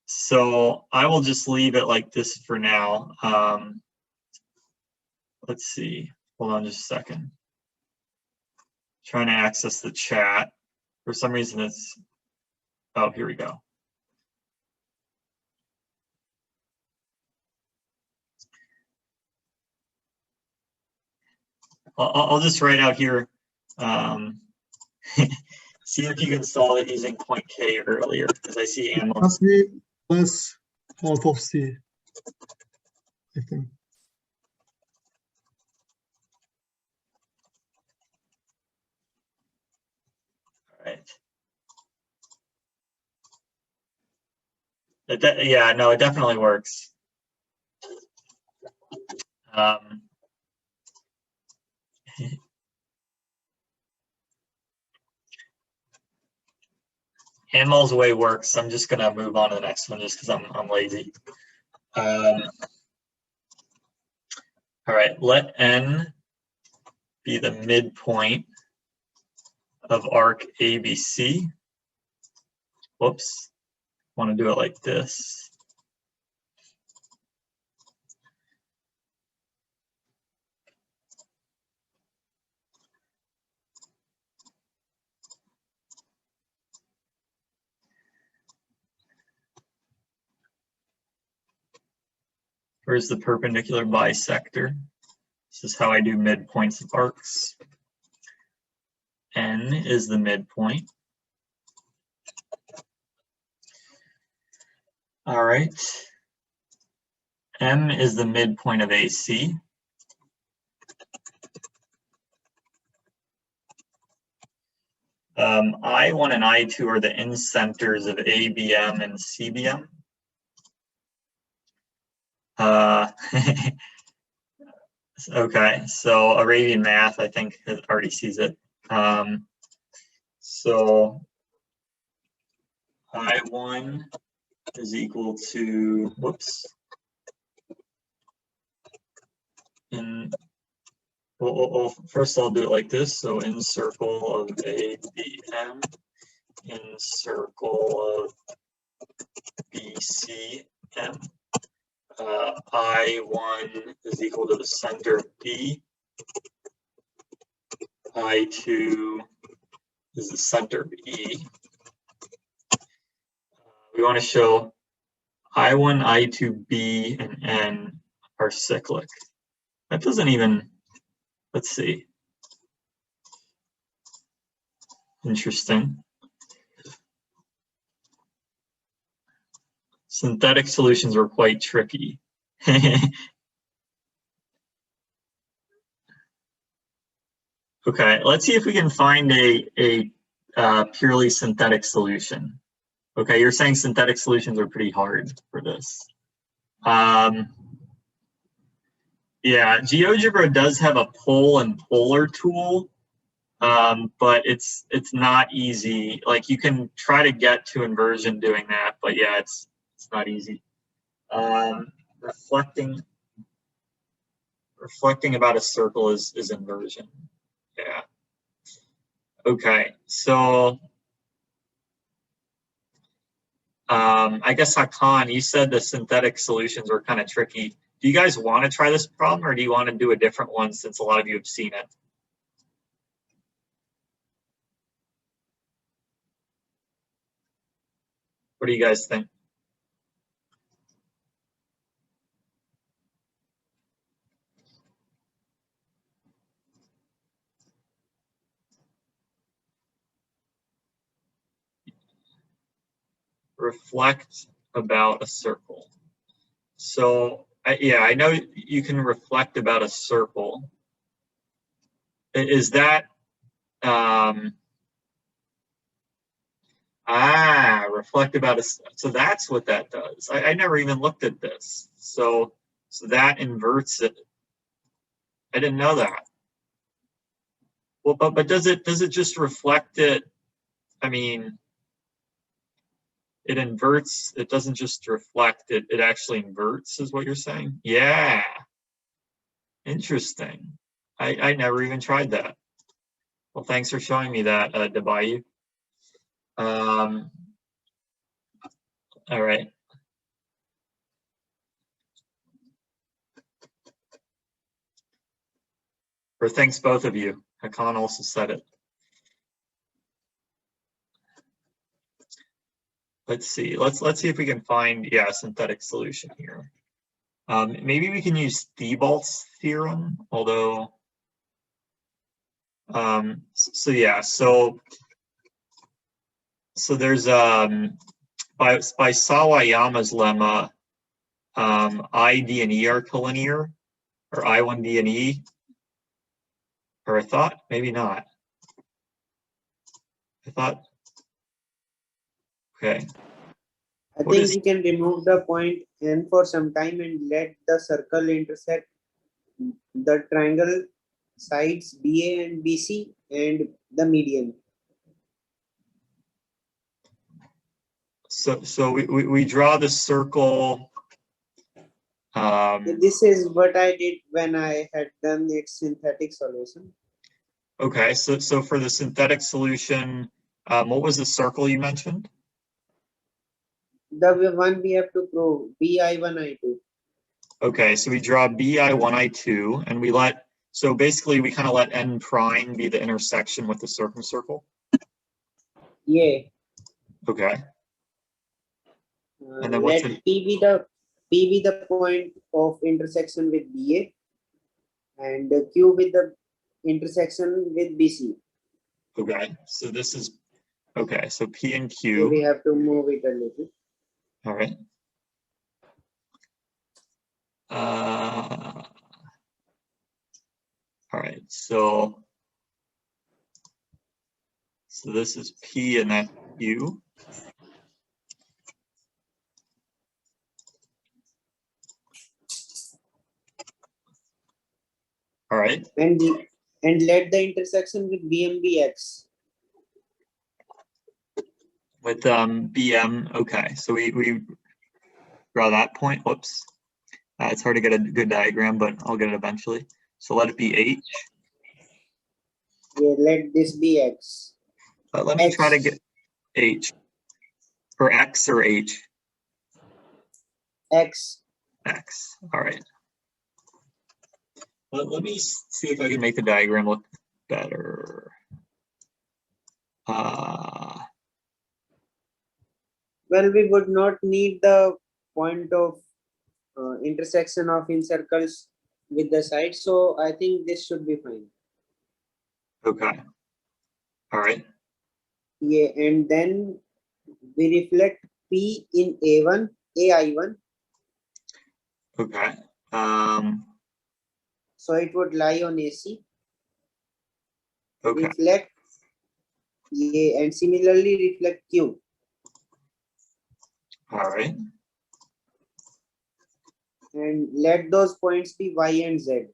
So I will just leave it like this for now. Let's see. Hold on just a second. Trying to access the chat. For some reason it's, oh, here we go. I'll just write out here. See if you can solve it using point K earlier, because I see Anne. Must be plus half of C, I think. All right. Yeah, no, it definitely works. Handmall's way works. I'm just gonna move on to the next one just because I'm lazy. All right, let N be the midpoint of arc ABC. Whoops, want to do it like this. Where's the perpendicular bisector? This is how I do midpoints of arcs. N is the midpoint. All right. M is the midpoint of AC. I1 and I2 are the incenters of ABM and CBM. Okay, so Arabian Math, I think, already sees it. So I1 is equal to, whoops. Well, first I'll do it like this. So in circle of ABM, in circle of BCM. I1 is equal to the center of B. I2 is the center of E. We want to show I1, I2, B, and N are cyclic. That doesn't even, let's see. Interesting. Synthetic solutions are quite tricky. Okay, let's see if we can find a purely synthetic solution. Okay, you're saying synthetic solutions are pretty hard for this. Yeah, GeoGebra does have a pole and polar tool, but it's not easy. Like you can try to get to inversion doing that, but yeah, it's not easy. Reflecting about a circle is inversion. Yeah. Okay, so I guess Hakan, you said the synthetic solutions were kind of tricky. Do you guys want to try this problem, or do you want to do a different one since a lot of you have seen it? What do you guys think? Reflect about a circle. So yeah, I know you can reflect about a circle. Is that reflect about a, so that's what that does. I never even looked at this. So that inverts it. I didn't know that. Well, but does it just reflect it? I mean, it inverts, it doesn't just reflect it, it actually inverts is what you're saying? Yeah. Interesting. I never even tried that. Well, thanks for showing me that, Dabayu. All right. Or thanks both of you. Hakan also said it. Let's see. Let's see if we can find a synthetic solution here. Maybe we can use Thibault's theorem, although so there's by Sawayama's lemma, I, D, and E are collinear, or I1, D, and E. Or I thought, maybe not. I thought, okay. I think we can remove the point N for some time and let the circle intersect the triangle sides BA and BC and the median. So we draw the circle. This is what I did when I had done its synthetic solution. Okay, so for the synthetic solution, what was the circle you mentioned? The one we have to prove, BI1, I2. Okay, so we draw BI1, I2, and we let, so basically we kind of let N prime be the intersection with the circumcircle? Yeah. Okay. And then what's let P be the point of intersection with BA and Q with the intersection with BC. Okay, so this is, okay, so P and Q. So we have to move it a little. All right. All right, so this is P and that's Q. All right. And let the intersection with BM be X. With BM, okay. So we draw that point. Whoops. It's hard to get a good diagram, but I'll get it eventually. So let it be H. Yeah, let this be X. Let me try to get H. Or X or H? X. X. All right. Let me see if I can make the diagram look better. Well, we would not need the point of intersection of in circles with the sides, so I think this should be fine. Okay. All right. Yeah, and then we reflect P in A1, AI1. Okay. So it would lie on AC. Okay. Reflect, yeah, and similarly reflect Q. All right. And let those points be Y and Z.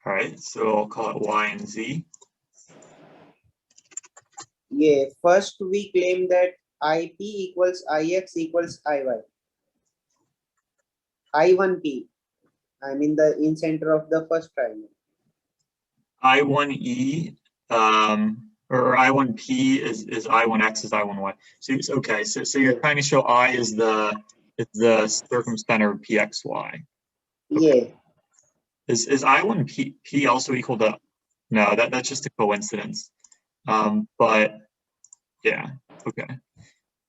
All right. So I'll call it Y and Z. Yeah, first we claim that IP equals IX equals IY. I1P, I mean the in center of the first triangle. I1E or I1P is I1X is I1Y. So okay, so you're trying to show I is the circumcenter of PXY. Okay. Yeah. Is I1P also equal to? No, that's just a coincidence. But yeah, okay.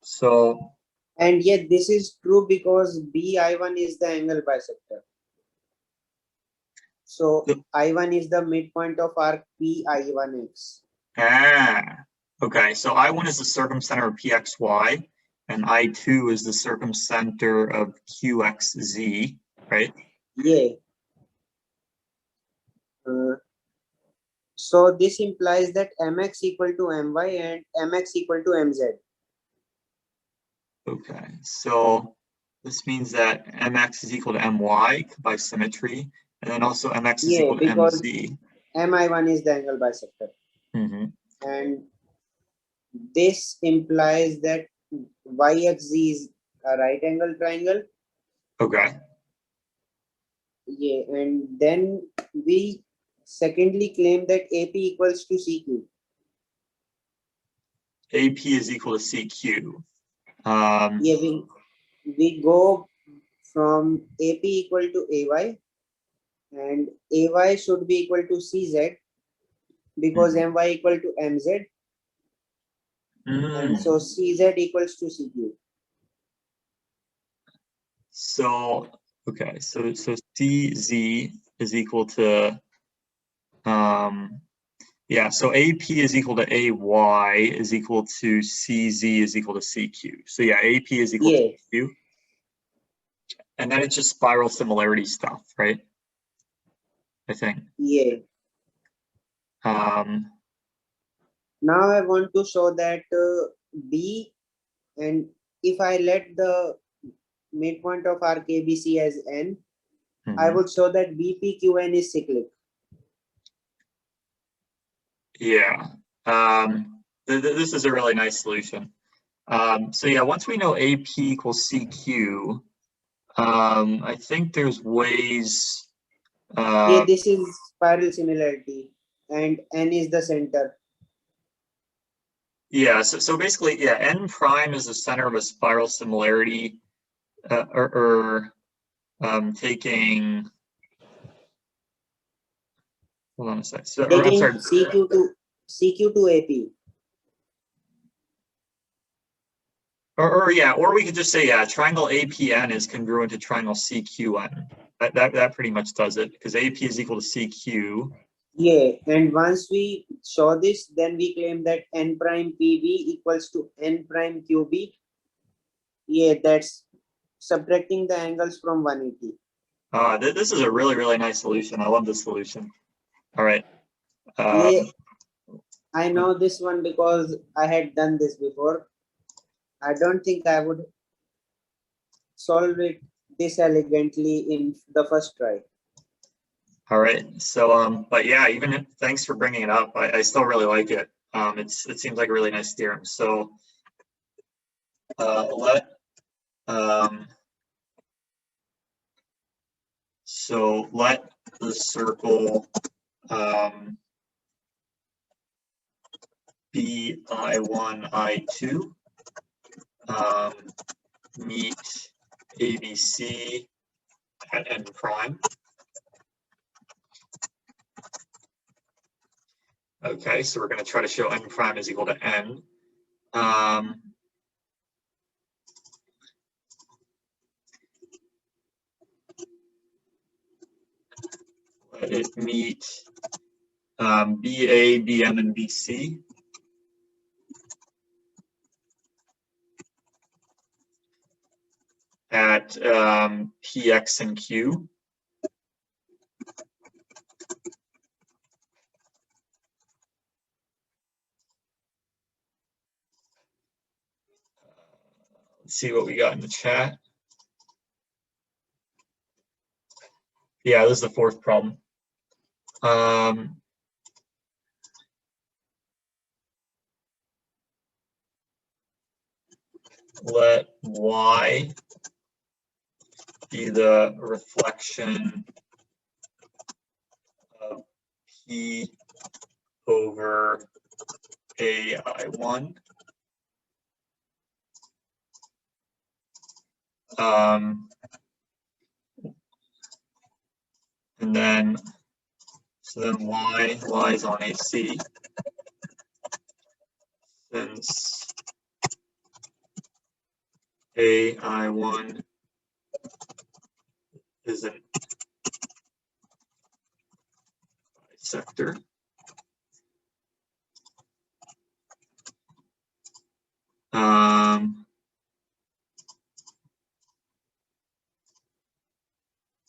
So. And yet this is true because BI1 is the angle bisector. So I1 is the midpoint of arc PI1X. Okay. So I1 is the circumcenter of PXY, and I2 is the circumcenter of QXZ, right? Yeah. So this implies that MX equal to MY and MX equal to MZ. Okay. So this means that MX is equal to MY by symmetry, and then also MX is equal to MZ. MI1 is the angle bisector. Mm-hmm. And this implies that YXZ is a right angle triangle. Okay. Yeah, and then we secondly claim that AP equals to CQ. AP is equal to CQ. Yeah, we go from AP equal to AY, and AY should be equal to CZ because MY equal to MZ. And so CZ equals to CQ. So okay, so CZ is equal to yeah, so AP is equal to AY is equal to CZ is equal to CQ. So yeah, AP is equal to CQ. And then it's just spiral similarity stuff, right? I think. Yeah. Now I want to show that B, and if I let the midpoint of arc ABC as N, I would show that BPQN is cyclic. Yeah. This is a really nice solution. So yeah, once we know AP equals CQ, I think there's ways. Yeah, this is spiral similarity, and N is the center. Yeah, so basically, yeah, N prime is the center of a spiral similarity, taking. Hold on a sec. So, taking I'm sorry. CQ to AP. Or we could just say, yeah, triangle APN is congruent to triangle CQN. That pretty much does it, because AP is equal to CQ, Yeah, and once we show this, then we claim that n prime PB equals to n prime QB. Yeah, that's subtracting the angles from 180. This is a really, really nice solution. I love this solution. All right. Yeah, I know this one because I had done this before. I don't think I would solve it this elegantly in the first try. All right. So, but yeah, thanks for bringing it up. I still really like it. It seems like a really nice theorem. So, let the circle be I1, I2 meet ABC at n prime. Okay, so we're going to try to show n prime is equal to n. Let it meet BA, BM, and BC. At PX and Q. Let's see what we got in the chat. Yeah, this is the fourth problem. Let Y be the reflection of P over AI1. And then, so then Y lies on AC. Since AI1 is an bisector.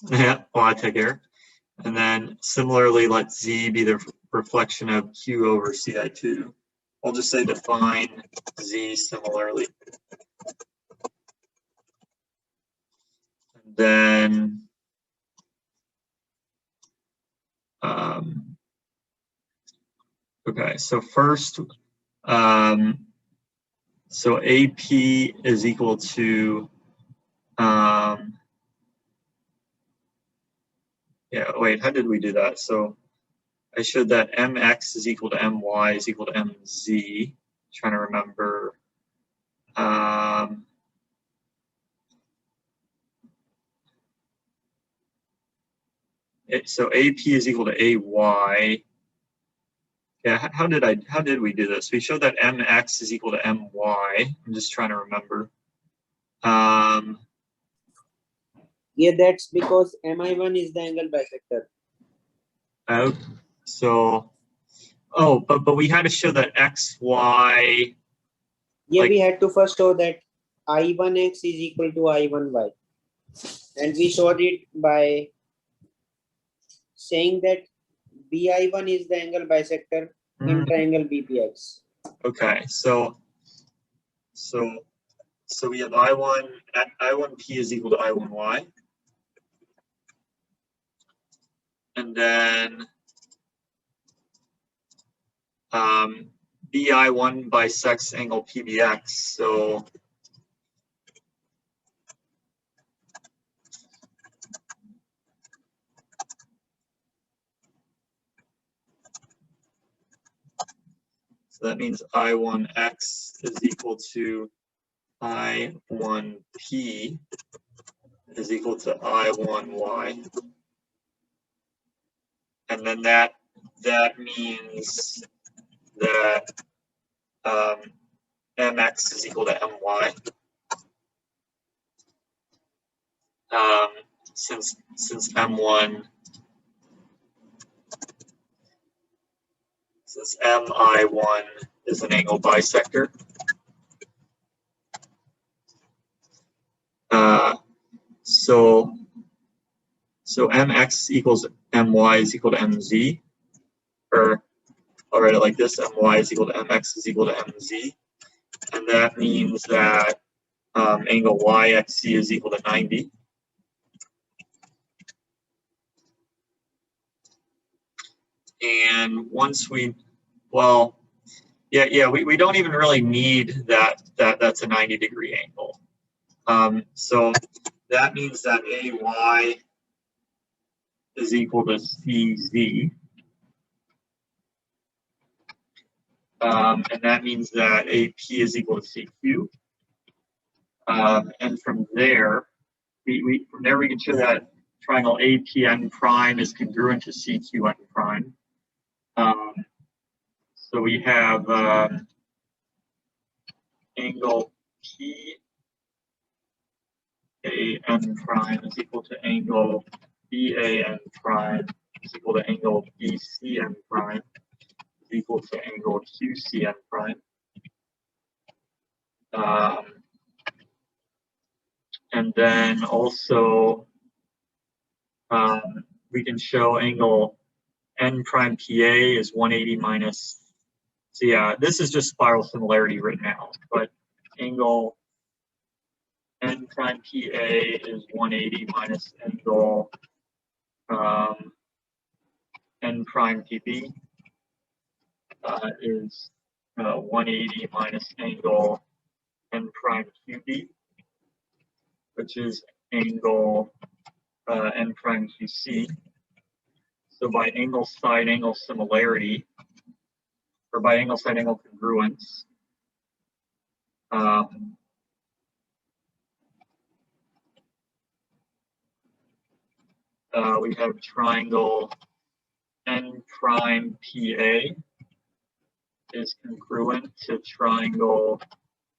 Yeah, well, I take care. And then similarly, let Z be the reflection of Q over CI2. I'll just say define Z similarly. And then okay, so first, so AP is equal to yeah, wait, how did we do that? So I showed that MX is equal to MY is equal to MZ. Trying to remember. So AP is equal to AY. Yeah, how did we do this? We showed that MX is equal to MY. I'm just trying to remember. Yeah, that's because MI1 is the angle bisector. Oh, so, oh, but we had to show that XY. Yeah, like, we had to first show that I1x is equal to I1y. And we showed it by saying that BI1 is the angle bisector in triangle BPX. Okay, so we have I1P is equal to I1Y. And then BI1 bisects angle PBX. So that means I1X is equal to I1P is equal to I1Y. And then that means that MX is equal to MY. Since M1 Since MI1 is an angle bisector. So mx equals my is equal to mz, or I'll write it like this: my is equal to mx is equal to mz, and that means that angle yxc is equal to 90. And once we, well, we don't even really need that's a 90-degree angle. So that means that AY is equal to CZ. And that means that AP is equal to CQ. And from there, we can show that triangle APN prime is congruent to CQN prime. So we have angle PAN prime is equal to angle BAN prime is equal to angle BCN prime is equal to angle QCN prime. And then also we can show angle N prime PA is 180 minus, so yeah, this is just spiral similarity written out, but angle N prime PA is 180 minus angle N prime PB is 180 minus angle N prime QB, which is angle N prime QC. So by angle side angle similarity, or by angle side angle congruence, we have triangle N prime PA is congruent to triangle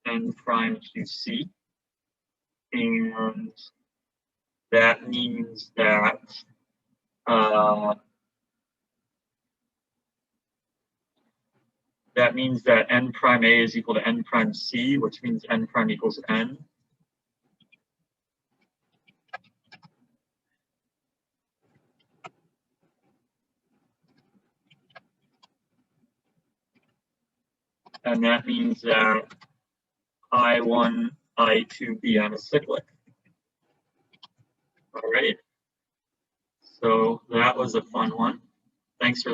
N prime QC, and that means that N prime A is equal to N prime C, which means N prime equals N. And that means that I1, I2, BN is cyclic. All right. So that was a fun one. Thanks for